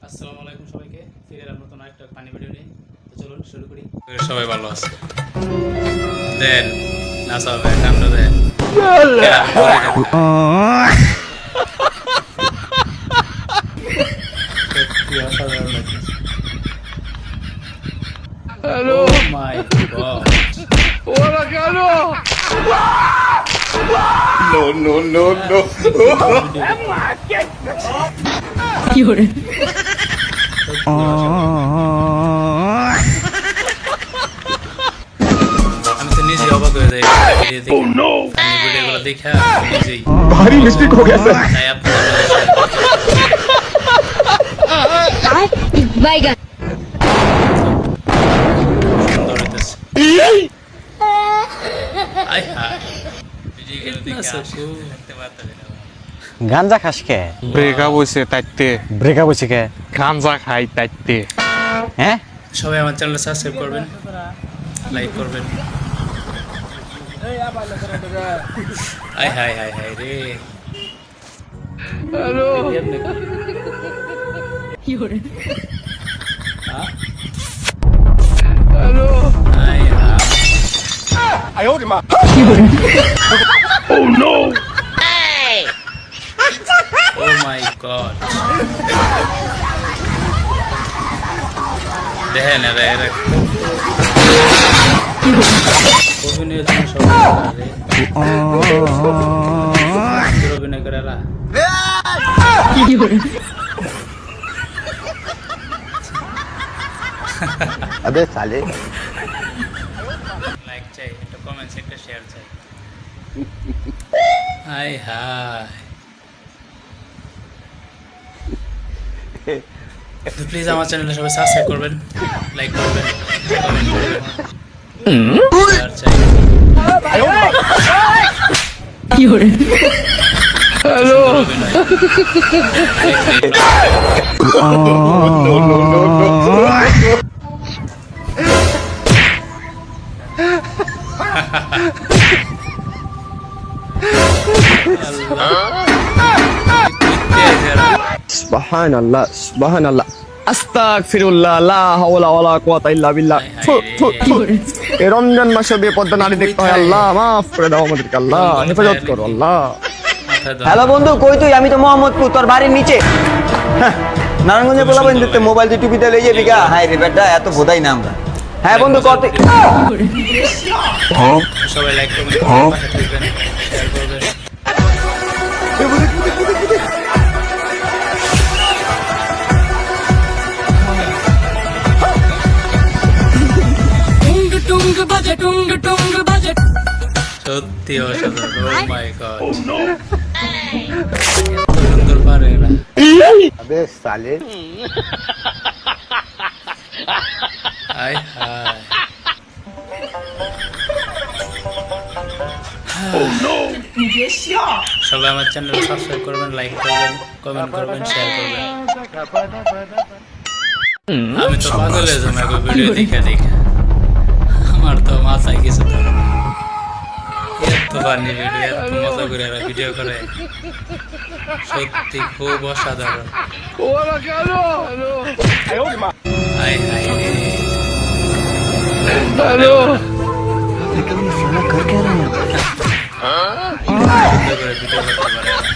আসসালামু আলাইকুম সবাইকে, ফিরে এলাম নতুন একটা পানি ভিডিও নিয়ে। তো চলুন শুরু করি। সবাই ভালো আছে? দেন না সবাই কাণ্ড দেন। হ্যালো মাই গড, ওরা কেন? No. কি করে? আমি তো নিজে অবাক হয়ে যাই ভিডিওগুলো দেখে নিজেই। भारी मिस्टेक हो गया सर। তাই আপনাদের বাইগান সুন্দর হইতেছে। আয় হায়, ভিডিওগুলো দেখে দেখতে পারতেছি না। গাঞ্জা খাস কে? ব্রেকআপ হইছে তাইতে ব্রেকআপ হয়েছে কে? গাঞ্জা খাই তাইতে হ্যাঁ, সবাই আমার চ্যানেল সাবস্ক্রাইব করবেন, লাইক করবেন। হাই হাই হাই হাই রে, হ্যালো কি করে? Hello hi high. Oh my god. দেখেন এরা এরা অভিনয়ের জন্য সবাই অভিনয় করে এরা। কি করে? अबे साले লাইক চাই, একটা কমেন্টস, একটা শেয়ার চাই। হাই হাই, প্লিজ আমার চ্যানেলে সবাই সাবস্ক্রাইব করবেন, লাইক করবেন, কমেন্ট করবেন, শেয়ার চাই। কি করে? হ্যালো অভিনয় সুবহান আল্লাহ আস্তাগফিরুল্লাহ লা হাওলা ওয়ালা কুওয়াতা ইল্লা বিল্লাহ। কি করে? এই রমজান মাসে বেপরদা নারী দেখতে হয়, আল্লাহ মাফ করে দাও আমাদেরকে, আল্লাহ হেফাজত করো আল্লাহ। হ্যালো বন্ধু, কই তুই? আমি তো মোহাম্মদপুর, তোর বাড়ির নিচে। হ্যাঁ, নারায়ণগঞ্জে বলাবেন দেখতে মোবাইল দিয়ে টিভিতে লইয়ে বিঘা। হাই রে বেটা, এত বোধাই না আমরা। হ্যাঁ বন্ধু, কত কি করে? সবাই লাইক করবেন, পাশে থাকবেন, শেয়ার করবেন। টুং বাজে টুং বাজে সত্যি অসাধারণ। ও মাই গড, এত সুন্দর পারে এরা। अबे साले হাই হাই। সবাই আমার চ্যানেল সাবস্ক্রাইব করবেন, লাইক করবেন, কমেন্ট করবেন, শেয়ার করবেন। আমি তো পাগল হয়ে যাবো ভিডিও দেখে দেখে, আমার তো মাথায় কিছু ধরে না। এত ফানি ভিডিও, এত মজা করে এরা ভিডিও করে, সত্যি খুব অসাধারণ। ওরা কেন? হ্যালো হাই হাই রে, হ্যালো সুন্দর করে ভিডিও করতে পারে এরা।